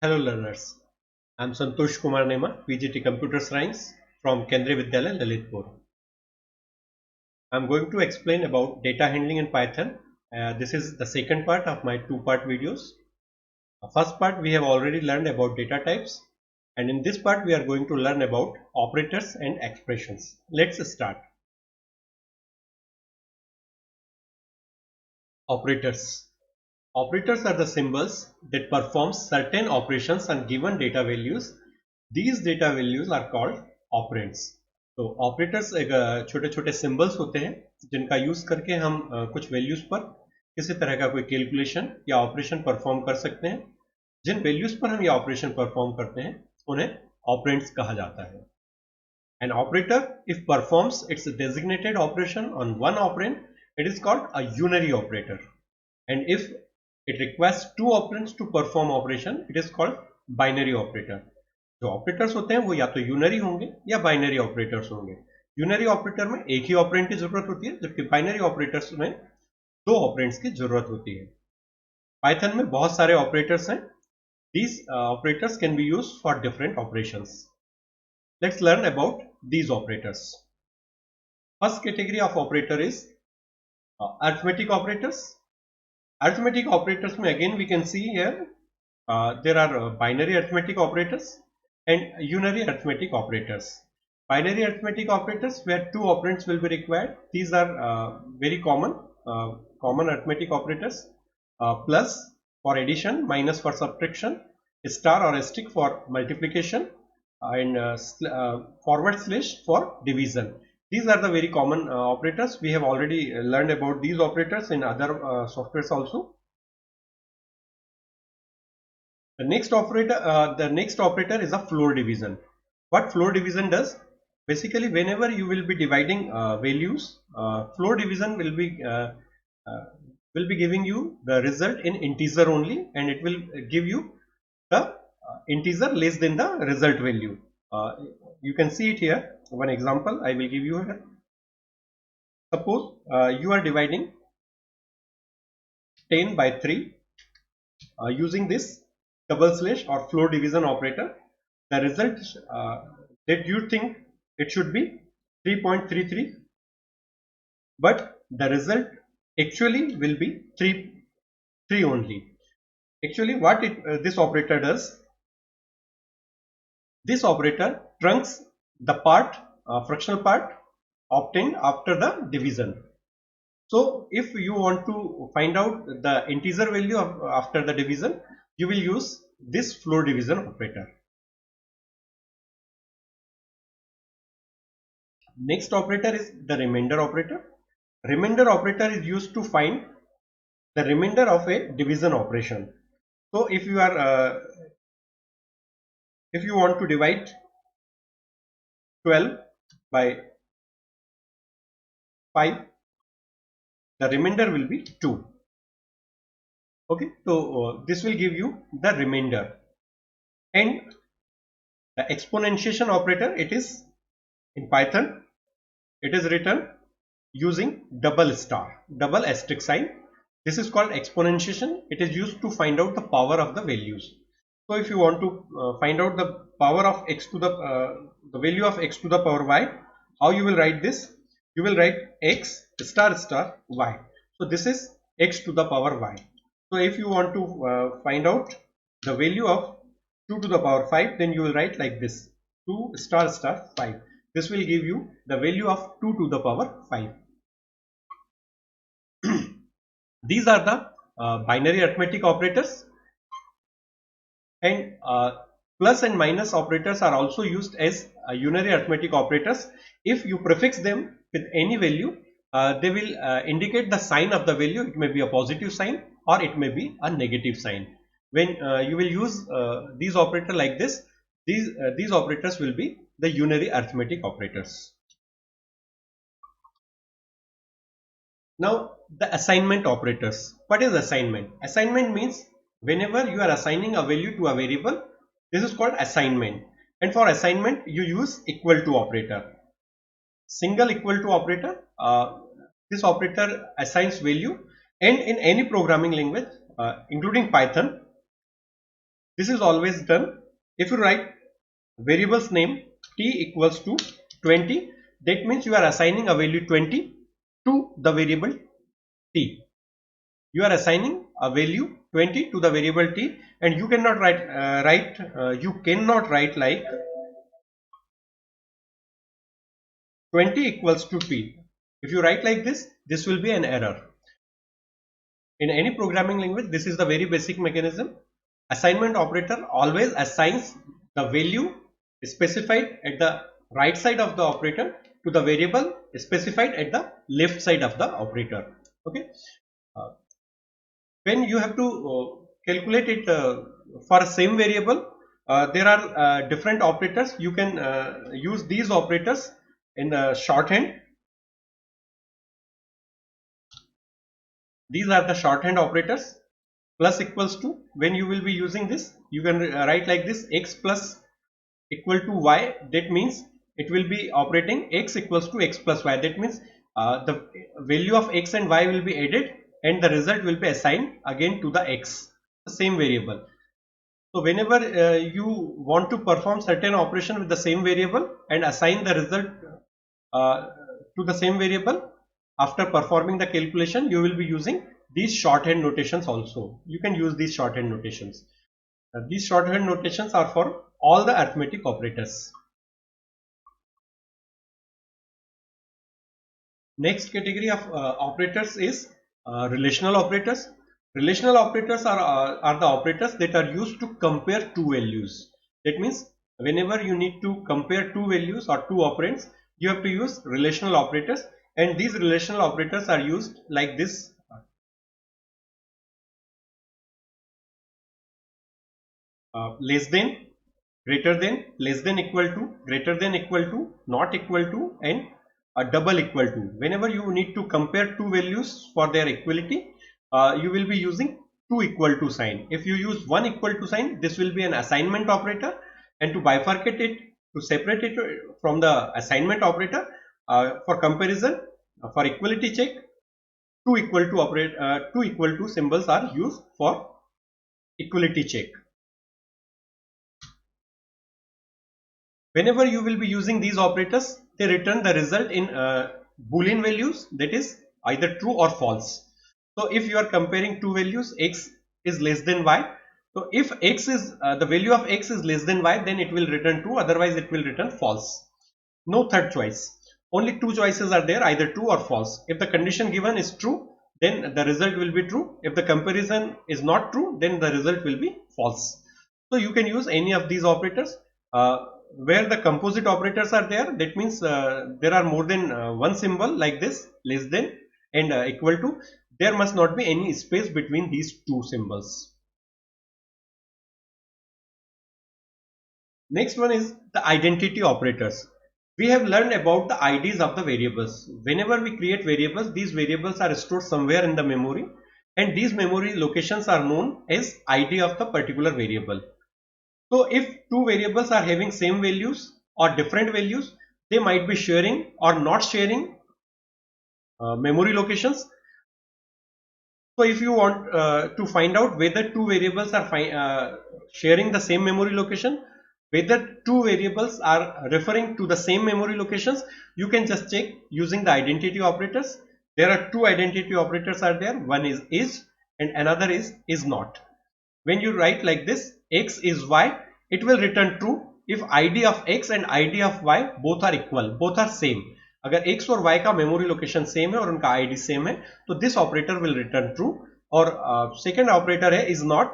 Hello learners, I am Santosh Kumar Nema, PGT Computer Science from Kendriya Vidyalaya, Lalitpur. I am going to explain about data handling in Python. This is the second part of my two-part videos. The first part we have already learned about data types, and in this part we are going to learn about operators and expressions. Let's start. Operators. Operators are the symbols that perform certain operations on given data values. These data values are called operands. तो operators एक छोटे छोटे symbols होते हैं जिनका use करके हम कुछ वैल्यूज पर किसी तरह का कोई कैलकुलेशन या ऑपरेशन परफॉर्म कर सकते हैं. जिन वैल्यूज पर हम ये ऑपरेशन परफॉर्म करते हैं उन्हें ऑपरेंड्स कहा जाता है. An operator, if performs its designated operation on one operand, it is called a unary operator. And if it requires two operands to perform operation, it is called binary operator. जो operators होते हैं वो या तो unary होंगे या binary operators होंगे. Unary operator में एक ही ऑपरेंड की जरूरत होती है, जबकि बाइनरी ऑपरेटर्स में दो ऑपरेंड्स की जरूरत होती है. पाइथन में बहुत सारे ऑपरेटर्स हैं. These operators can be used for different operations. Let's learn about these operators. First category of operator is arithmetic operators. Arithmetic operators में again we can see here there are binary arithmetic operators and unary arithmetic operators. Binary arithmetic operators where two operands will be required. These are very common arithmetic operators. Plus for addition, minus for subtraction, star or asterisk for multiplication, and forward slash for division. These are the very common operators. We have already learned about these operators in other softwares also. The next operator is a floor division. What floor division does? Basically, whenever you will be dividing values, floor division will be giving you the result in integer only, and it will give you the integer less than the result value. You can see it here. One example I will give you here. Suppose you are dividing 10 by 3 using this double slash or floor division operator. The result that you think it should be 3.33, but the result actually will be 3 only. Actually what this operator does, this operator trunks the part fractional part obtained after the division. So if you want to find out the integer value after the division, you will use this floor division operator. Next operator is the remainder operator. Remainder operator is used to find the remainder of a division operation. So if you want to divide 12 by 5, the remainder will be 2. Okay, so this will give you the remainder. And the exponentiation operator, it is in Python, it is written using double asterisk sign. This is called exponentiation. It is used to find out the power of the values. So if you want to find out the power of x to the value of x to the power y, how you will write this? You will write x star star y. So this is x to the power y. So if you want to find out the value of 2 to the power 5, then you will write like this: 2 star star 5. This will give you the value of 2 to the power 5. These are the binary arithmetic operators, and plus and minus operators are also used as unary arithmetic operators. If you prefix them with any value, they will indicate the sign of the value. It may be a positive sign or it may be a negative sign. When you will use these operators like this, these operators will be the unary arithmetic operators. Now the assignment operators. What is assignment? Assignment means whenever you are assigning a value to a variable, this is called assignment. And for assignment you use equal to operator. Single equal to operator. This operator assigns value, and in any programming language including Python, This is always done. If you write variable's name t equals to 20, that means you are assigning a value 20 to the variable t. You are assigning a value 20 to the variable t, and you cannot write like 20 equals to t. If you write like this will be an error. In any programming language, this is the very basic mechanism. Assignment operator always assigns the value specified at the right side of the operator to the variable specified at the left side of the operator. Okay. When you have to calculate it for a same variable, there are different operators. You can use these operators in the shorthand. These are the shorthand operators. Plus equals to, when you will be using this, you can write like this: x plus equal to y. That means it will be operating x equals to x plus y. That means the value of x and y will be added and the result will be assigned again to the x, the same variable. So whenever you want to perform certain operation with the same variable and assign the result to the same variable, after performing the calculation, you will be using these shorthand notations also. You can use these shorthand notations. These shorthand notations are for all the arithmetic operators. Next category of operators is relational operators. Relational operators are the operators that are used to compare two values. That means whenever you need to compare two values or two operands, you have to use relational operators, and these relational operators are used like this. Less than, greater than, less than equal to, greater than equal to, not equal to, and a double equal to. Whenever you need to compare two values for their equality, you will be using two equal to sign. If you use one equal to sign, this will be an assignment operator, and to bifurcate it, to separate it from the assignment operator, for comparison, for equality check, two equal to symbols are used for equality check. Whenever you will be using these operators, they return the result in Boolean values, that is either true or false. So if you are comparing two values, x is less than y. So if x is the value of x is less than y, then it will return true, otherwise it will return false. No third choice. Only two choices are there, either true or false. If the condition given is true, then the result will be true. If the comparison is not true, then the result will be false. So you can use any of these operators. Where the composite operators are there, that means there are more than one symbol like this, less than and equal to, there must not be any space between these two symbols. Next one is the identity operators. We have learned about the IDs of the variables. Whenever we create variables, these variables are stored somewhere in the memory, and these memory locations are known as ID of the particular variable. So if two variables are having same values or different values, they might be sharing or not sharing memory locations. So if you want to find out whether two variables are sharing the same memory location, whether two variables are referring to the same memory locations, you can just check using the identity operators. There are two identity operators are there. One is and another is not. When you write like this, x is y, it will return true if id of x and id of y both are equal, both are same. अगर x और y का memory location same है और उनका id same है, तो this operator will return true. और second operator है is not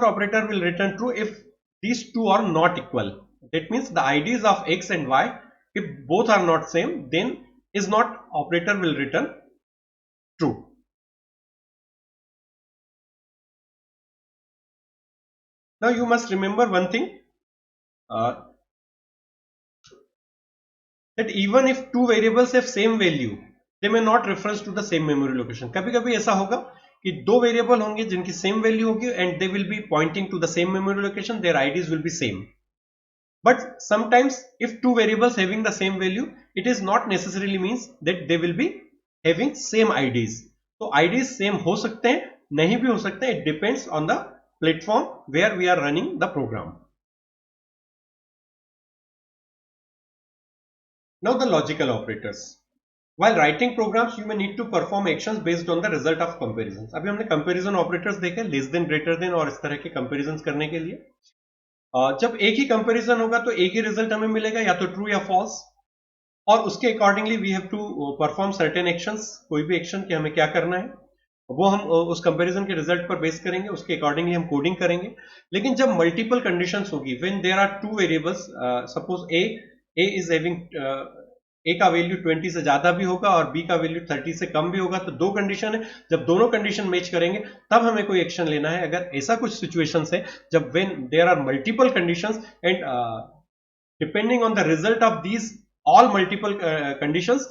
operator will return true if these two are not equal. That means the ids of x and y, if both are not same, then is not operator will return true. Now you must remember one thing, that even if two variables have same value, they may not reference to the same memory location. कभी कभी ऐसा होगा कि दो variable होंगे जिनकी same value होगी and they will be pointing to the same memory location, their IDs will be same. But sometimes if two variables having the same value, it is not necessarily means that they will be having same IDs. तो IDs same हो सकते हैं, नहीं भी हो सकते हैं, it depends on the platform where we are running the program. Now the logical operators. While writing programs, you may need to perform actions based on the result of comparisons. अभी हमने comparison operators देखे, less than, greater than और इस तरह के comparisons करने के लिए. जब एक ही कंपैरिजन होगा तो एक ही रिजल्ट हमें मिलेगा, या तो ट्रू या फॉल्स, और उसके accordingly we have to perform certain actions. कोई भी एक्शन कि हमें क्या करना है वो हम उस कंपैरिजन के रिजल्ट पर बेस करेंगे, उसके अकॉर्डिंगली हम कोडिंग करेंगे. लेकिन जब मल्टीपल कंडीशंस होगी, when there are two variables, suppose A is having, A का वैल्यू 20 से ज्यादा भी होगा और बी का वैल्यू 30 से कम भी होगा, तो दो कंडीशन है. जब दोनों कंडीशन मैच करेंगे तब हमें कोई एक्शन लेना है. अगर ऐसा कुछ सिचुएशन है जब when there are multiple conditions and depending on the result of these all multiple conditions,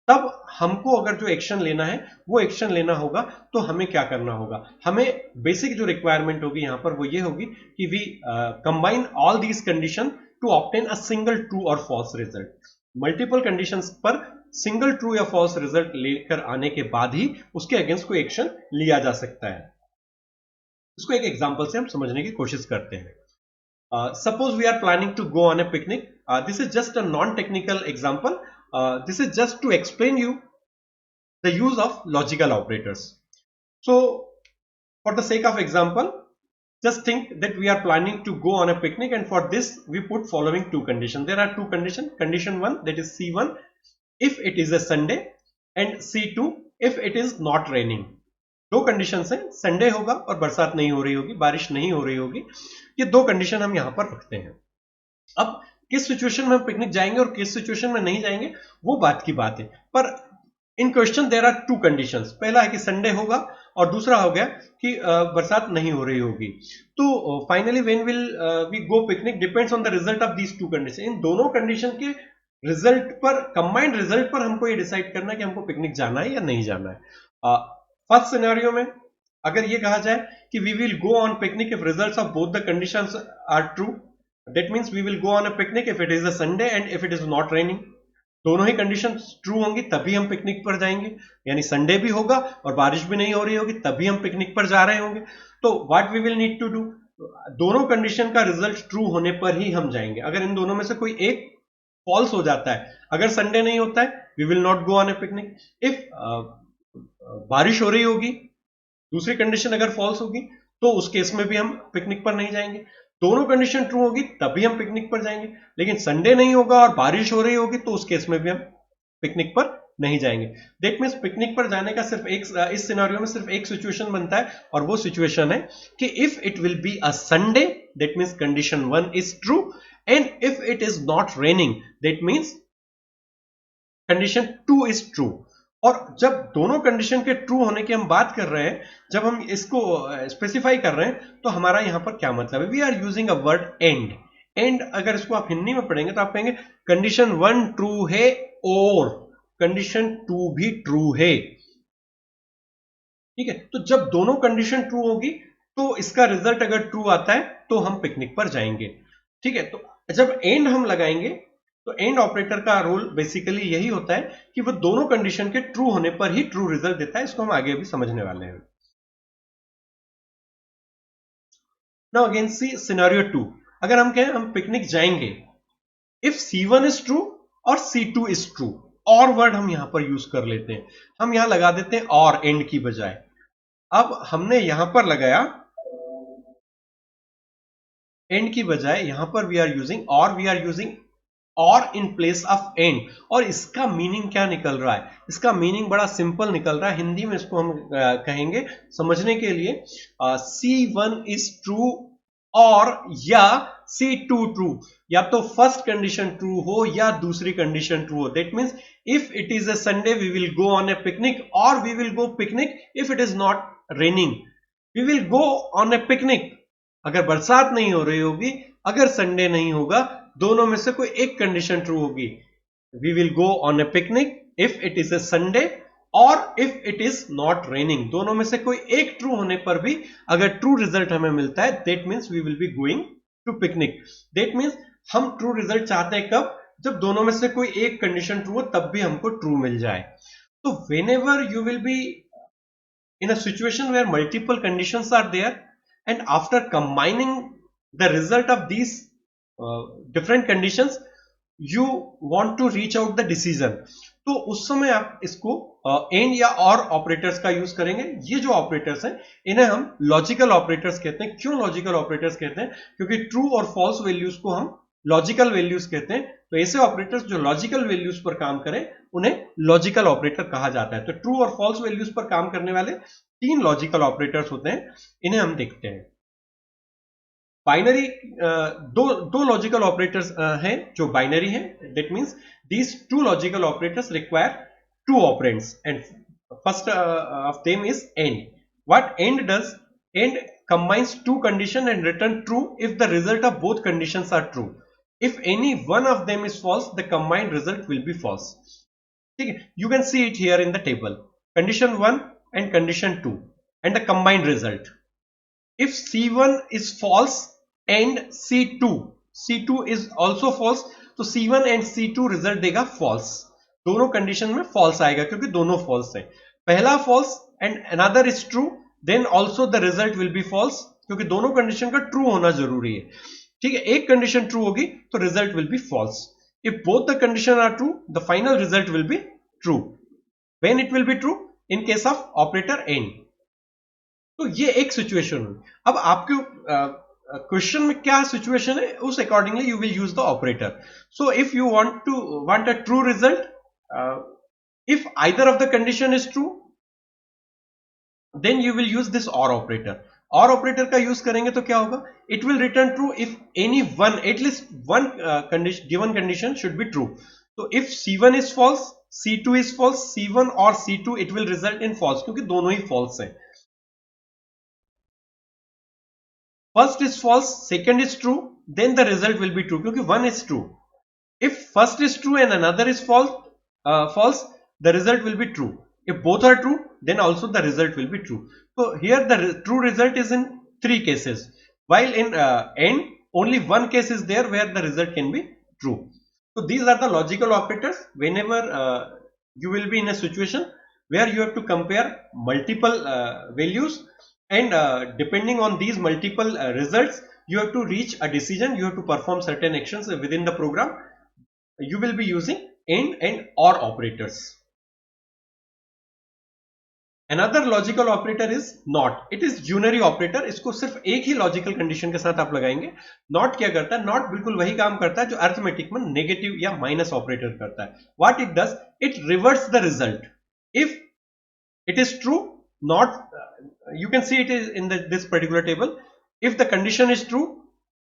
तब हमको अगर जो एक्शन लेना है वो एक्शन लेना होगा. तो हमें क्या करना होगा, हमें बेसिक जो रिक्वायरमेंट होगी यहां पर वो ये होगी कि we combine all these condition to obtain a single true और फॉल्स रिजल्ट. मल्टीपल कंडीशंस पर सिंगल ट्रू या फॉल्स रिजल्ट लेकर आने के बाद ही उसके अगेंस्ट कोई एक्शन लिया जा सकता है. इसको एक एग्जांपल से हम समझने की कोशिश करते हैं. Suppose we are planning to go on a picnic. This is just a non technical example. This is just to explain you the use of logical operators. So for the sake of example, just think that we are planning to go on a picnic, and for this we put following two conditions. There are two conditions. Condition 1, that is C1, if it is a Sunday, and C2, if it is not raining. दो condition है, Sunday होगा और बरसात नहीं हो रही होगी, बारिश नहीं हो रही होगी. ये दो कंडीशन हम यहां पर रखते हैं. अब किस सिचुएशन में हम पिकनिक जाएंगे और किस सिचुएशन में नहीं जाएंगे वो बात की बात है. पर इन question there are two conditions. पहला है कि संडे होगा और दूसरा हो गया कि बरसात नहीं हो रही होगी. तो finally when will we go picnic depends on the result of these two condition. इन दोनों कंडीशन के रिजल्ट पर, कंबाइंड रिजल्ट पर हमको ये डिसाइड करना है कि हमको पिकनिक जाना है या नहीं जाना है. फर्स्ट सिनेरियो में अगर ये कहा जाए कि we will go on picnic if results of both the conditions are true, that means we will go on a picnic if it is a Sunday and if it is not raining. दोनों ही condition true होंगी तभी हम picnic पर जाएंगे. यानी Sunday भी होगा और बारिश भी नहीं हो रही होगी तभी हम पिकनिक पर जा रहे होंगे. तो what we will need to do, दोनों कंडीशन का रिजल्ट ट्रू होने पर ही हम जाएंगे. अगर इन दोनों में से कोई एक फॉल्स हो जाता है, अगर संडे नहीं होता है, we will not go on a picnic. If बारिश हो रही होगी, दूसरी कंडीशन अगर फॉल्स होगी, तो उस केस में भी हम पिकनिक पर नहीं जाएंगे. दोनों कंडीशन ट्रू होगी तभी हम पिकनिक पर जाएंगे. लेकिन संडे नहीं होगा और बारिश हो रही होगी तो उस केस में भी हम पिकनिक पर नहीं जाएंगे. दैट मींस पिकनिक पर जाने का सिर्फ एक, इस सिनेरियो में सिर्फ एक सिचुएशन बनता है और वो सिचुएशन है कि if it will be a Sunday, that means condition 1 is true, and if it is not raining, that means condition 2 is true. और जब दोनों कंडीशन के ट्रू होने की हम बात कर रहे हैं, जब हम इसको स्पेसिफाई कर रहे हैं, तो हमारा यहां पर क्या मतलब है, we are using a word and. And अगर इसको आप हिंदी में पढ़ेंगे तो आप कहेंगे कंडीशन 1 ट्रू है और कंडीशन 2 भी ट्रू है. ठीक है, तो जब दोनों कंडीशन ट्रू होगी तो इसका रिजल्ट अगर ट्रू आता है तो हम पिकनिक पर जाएंगे. ठीक है, तो जब एंड हम लगाएंगे तो एंड ऑपरेटर का रोल बेसिकली यही होता है कि वो दोनों कंडीशन के ट्रू होने पर ही ट्रू रिजल्ट देता है. इसको हम आगे भी समझने वाले हैं. नाउ अगेन सी सिनेरियो 2. अगर हम कहें हम पिकनिक जाएंगे इफ C1 इज ट्रू और C2 इज ट्रू, और वर्ड हम यहां पर यूज कर लेते हैं. हम यहां लगा देते हैं और एंड की बजाय. अब हमने यहां पर लगाया एंड की बजाय, यहां पर वी आर यूजिंग और, वी आर यूजिंग और इन प्लेस ऑफ एंड. और इसका मीनिंग क्या निकल रहा है, इसका मीनिंग बड़ा सिंपल निकल रहा है. हिंदी में इसको हम कहेंगे समझने के लिए, C1 इज ट्रू और या C2 ट्रू. या तो फर्स्ट कंडीशन ट्रू हो या दूसरी कंडीशन ट्रू हो. That means if it is a Sunday we will go on a picnic, और we will go picnic if it is not raining. We will go on a picnic अगर बरसात नहीं हो रही होगी, अगर संडे नहीं होगा, दोनों में से कोई एक कंडीशन ट्रू होगी. We will go on a picnic if it is a Sunday or if it is not raining. दोनों में से कोई एक ट्रू होने पर भी अगर ट्रू रिजल्ट हमें मिलता है, that means we will be going to picnic. That means हम ट्रू रिजल्ट चाहते हैं कब, जब दोनों में से कोई एक कंडीशन ट्रू हो तब भी हमको ट्रू मिल जाए. तो whenever you will be in a situation where multiple conditions are there and after combining the result of these different conditions you want to reach out the decision, तो उस समय आप इसको एंड या और ऑपरेटर्स का यूज करेंगे। ये जो ऑपरेटर्स हैं इन्हें हम लॉजिकल ऑपरेटर्स कहते हैं। क्यों लॉजिकल ऑपरेटर्स कहते हैं? क्योंकि ट्रू और फॉल्स वैल्यूज को हम लॉजिकल वैल्यूज कहते हैं। तो ऐसे ऑपरेटर्स जो लॉजिकल वैल्यूज पर काम करें उन्हें लॉजिकल ऑपरेटर कहा जाता है। तो ट्रू और फॉल्स वैल्यूज पर काम करने वाले 3 लॉजिकल ऑपरेटर्स होते हैं, इन्हें हम देखते हैं। बाइनरी दो लॉजिकल ऑपरेटर्स हैं जो बाइनरी हैं, that means these 2 logical operators require 2 operands and first of them is AND. What AND does? AND combines 2 conditions and return true if the result of both conditions are true. If any one of them is false, the combined result will be false. Okay? You can see it here in the table. Condition 1 and condition 2 and the combined result. If C1 is false and C2 is also false, तो C1 and C2 result देगा false. दोनों condition में false आएगा क्योंकि दोनों false है। पहला false and another is true, then also the result will be false, क्योंकि दोनों कंडीशन का ट्रू होना जरूरी है। ठीक है, एक कंडीशन ट्रू होगी तो result will be false. If both the condition are true the final result will be true. When it will be true? In case of operator and. तो ये एक सिचुएशन हुई। अब आपके क्वेश्चन में क्या सिचुएशन है उस accordingly you will use the operator. So if you want a true result, if either of the condition is true then you will use this or operator. Or operator का use करेंगे तो क्या होगा? It will return true if any one, at least one condition, given condition should be true. तो if C1 is false, C2 is false, C1 or C2 it will result in false, क्योंकि दोनों ही false है। First is false, second is true, then the result will be true क्योंकि one is true. If first is true and another is false, the result will be true. If both are true, then also the result will be true. So here the true result is in 3 cases, while in AND only one case is there where the result can be true. So these are the logical operators. Whenever you will be in a situation where you have to compare multiple values, and depending on these multiple results you have to reach a decision, you have to perform certain actions within the program, you will be using and or operators. Another logical operator is not. It is unary operator. इसको सिर्फ एक ही logical condition के साथ आप लगाएंगे। Not क्या करता है? नॉट बिल्कुल वही काम करता है जो अर्थमेटिक में नेगेटिव या माइनस ऑपरेटर करता है। What it does? It reverts the result. If it is true, not you can see it is in this particular table. If the condition is true,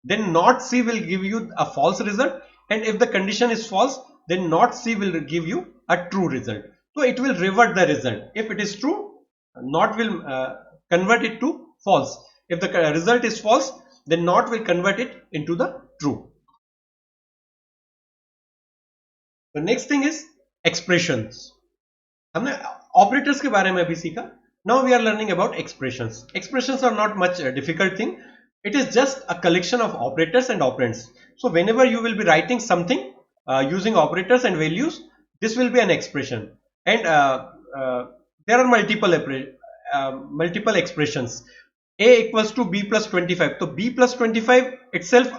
then not C will give you a false result, and if the condition is false, then not C will give you a true result. So it will revert the result. If it is true, not will convert it to false. If the result is false, then not will convert it into the true. The next thing is expressions. हमने operators के बारे में भी सीखा। Now we are learning about expressions. Expressions are not much a difficult thing. It is just a collection of operators and operands. So whenever you will be writing something using operators and values, this will be an expression. And there are multiple expressions. A equals to B plus 25. So B plus 25 itself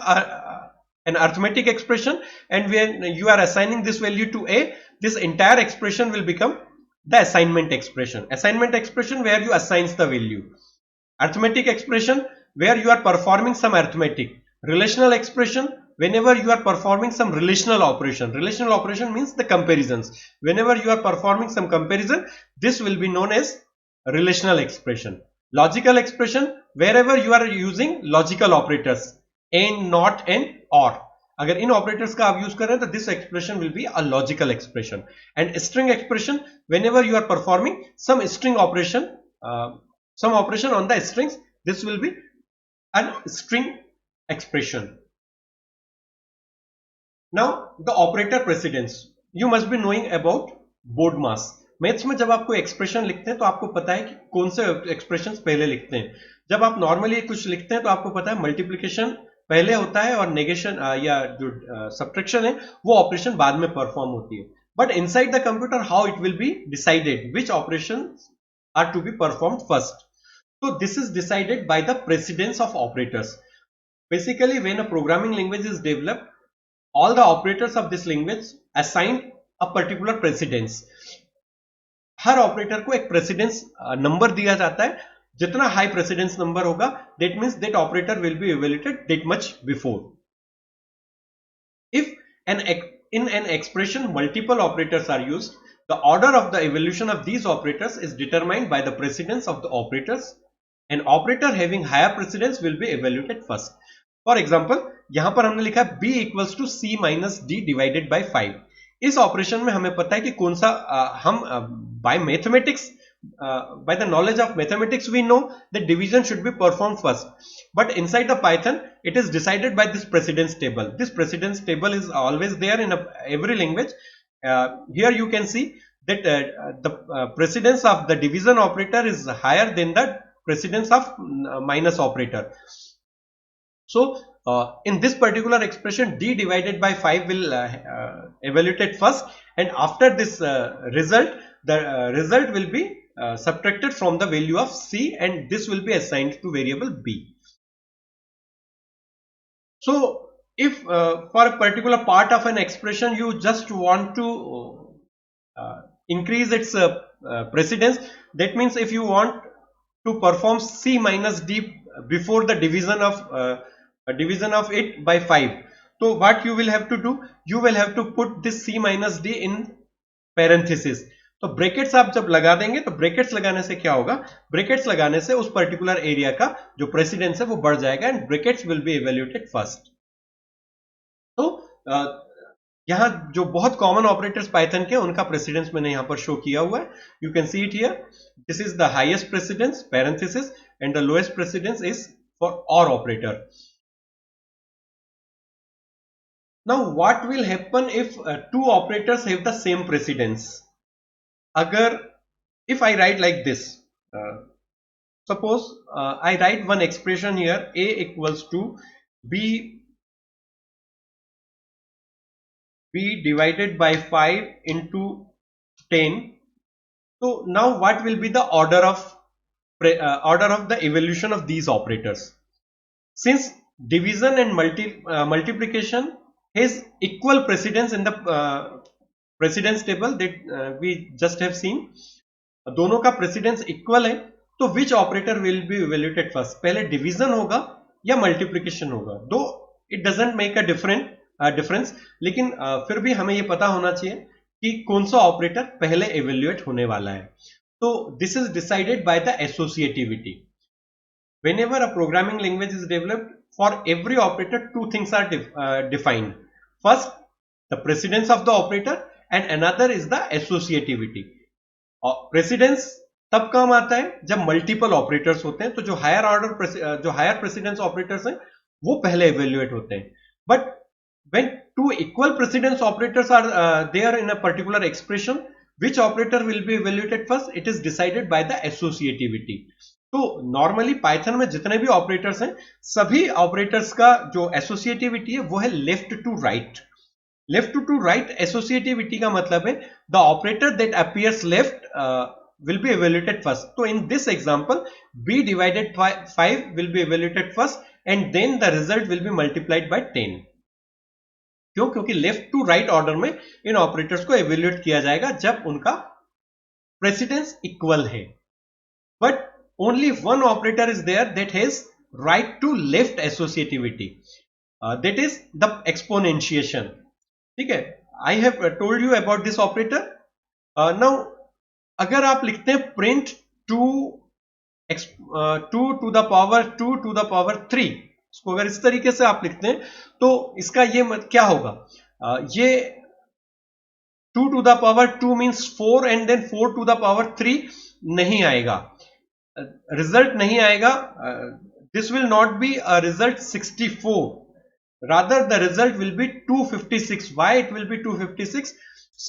an arithmetic expression, and when you are assigning this value to A, this entire expression will become the assignment expression. Assignment expression where you assigns the value. Arithmetic expression where you are performing some arithmetic. Relational expression whenever you are performing some relational operation. Relational operation means the comparisons. Whenever you are performing some comparison, this will be known as relational expression. Logical expression wherever you are using logical operators. And, not, and, or. अगर इन operators का आप use कर रहे हैं तो this expression will be a logical expression. And string expression whenever you are performing some string operation, some operation on the strings, this will be an string expression. Now the operator precedence. You must be knowing about BODMAS. Maths में जब आप कोई expression लिखते हैं तो आपको पता है कि कौन से एक्सप्रेशंस पहले लिखते हैं। जब आप नॉर्मली कुछ लिखते हैं तो आपको पता है मल्टीप्लिकेशन पहले होता है और नेगेशन या जो सब्ट्रैक्शन है वो ऑपरेशन बाद में परफॉर्म होती है। But inside the computer how it will be decided which operation are to be performed first. So this is decided by the precedence of operators. Basically, when a programming language is developed, all the operators of this language assign a particular precedence. Her operator को एक precedence number दिया जाता है. जितना high precedence number होगा, that means that operator will be evaluated that much before. If in an expression multiple operators are used, the order of the evolution of these operators is determined by the precedence of the operators. An operator having higher precedence will be evaluated first. For example, यहां पर हमने लिखा b equals to c minus d divided by 5. इस operation में हमें पता है कि कौन सा हम by mathematics, by the knowledge of mathematics we know that division should be performed first, but inside the Python it is decided by this precedence table. This precedence table is always there in every language. Here you can see that the precedence of the division operator is higher than the precedence of minus operator. So in this particular expression, d divided by 5 will evaluated first, and after this result, the result will be subtracted from the value of c, and this will be assigned to variable b. So if for a particular part of an expression you just want to increase its precedence, that means if you want to perform c minus d before the division of it by 5, so what you will have to do, you will have to put this c minus d in parenthesis. तो brackets आप जब लगा देंगे, तो brackets लगाने से क्या होगा, ब्रैकेट्स लगाने से उस पर्टिकुलर एरिया का जो प्रेसिडेंस है वो बढ़ जाएगा, and brackets will be evaluated first. तो यहां जो बहुत कॉमन ऑपरेटर्स पाइथन के, उनका प्रेसिडेंस मैंने यहां पर शो किया हुआ है. You can see it here. This is the highest precedence parenthesis, and the lowest precedence is for और operator. Now what will happen if two operators have the same precedence? अगर if I write like this, suppose I write one expression here, a equals to b divided by 5 into 10. So now what will be the order of the evolution of these operators? Since division and multiplication has equal precedence in the precedence table that we just have seen, दोनों का precedence equal है, तो which operator will be evaluated first? पहले division होगा या multiplication होगा? Though it doesn't make a difference, लेकिन फिर भी हमें ये पता होना चाहिए कि कौन सा ऑपरेटर पहले evaluate होने वाला है. तो this is decided by the associativity. Whenever a programming language is developed, for every operator two things are defined. First, the precedence of the operator, and another is the associativity. Precedence तब काम आता है जब multiple operators होते हैं, तो जो higher precedence operators हैं वो पहले इवेल्युएट होते हैं. But when two equal precedence operators are there in a particular expression, which operator will be evaluated first? It is decided by the associativity. तो नॉर्मली पाइथन में जितने भी ऑपरेटर्स हैं, सभी ऑपरेटर्स का जो एसोसिएटिविटी है वो है left to right. Left to right associativity का मतलब है the operator that appears left will be evaluated first. So in this example, b divided by 5 will be evaluated first, and then the result will be multiplied by 10. क्यों? क्योंकि left to right order में इन operators को evaluate किया जाएगा जब उनका precedence equal है. But only one operator is there that has right to left associativity, that is the exponentiation. ठीक है, I have told you about this operator. Now अगर आप लिखते हैं print 2 to the power 2 to the power 3, इसको अगर इस तरीके से आप लिखते हैं तो इसका ये क्या होगा, ये 2 to the power 2 means 4 and then 4 to the power 3 नहीं आएगा, रिजल्ट नहीं आएगा. This will not be a result 64, rather the result will be 256. Why it will be 256?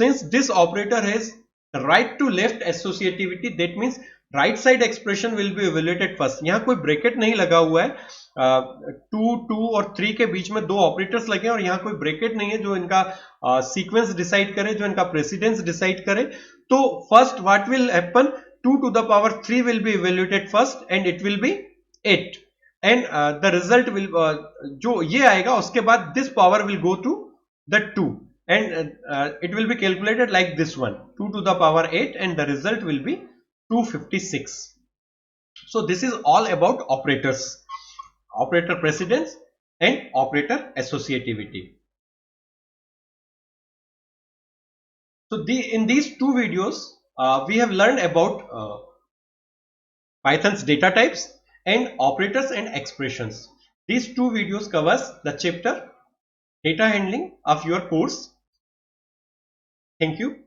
Since this operator has right to left associativity, that means right side expression will be evaluated first. यहां कोई bracket नहीं लगा हुआ है, 2 और 3 के बीच में दो ऑपरेटर्स लगे हैं और यहां कोई ब्रैकेट नहीं है जो इनका सीक्वेंस डिसाइड करे, जो इनका प्रेसिडेंस डिसाइड करे. तो first what will happen, 2 to the power 3 will be evaluated first and it will be 8, and the result will जो ये आएगा उसके बाद this power will go to the 2 and it will be calculated like this one, 2 to the power 8, and the result will be 256. So this is all about operators, operator precedence and operator associativity. So in these two videos we have learned about Python's data types and operators and expressions. These two videos covers the chapter data handling of your course. Thank you.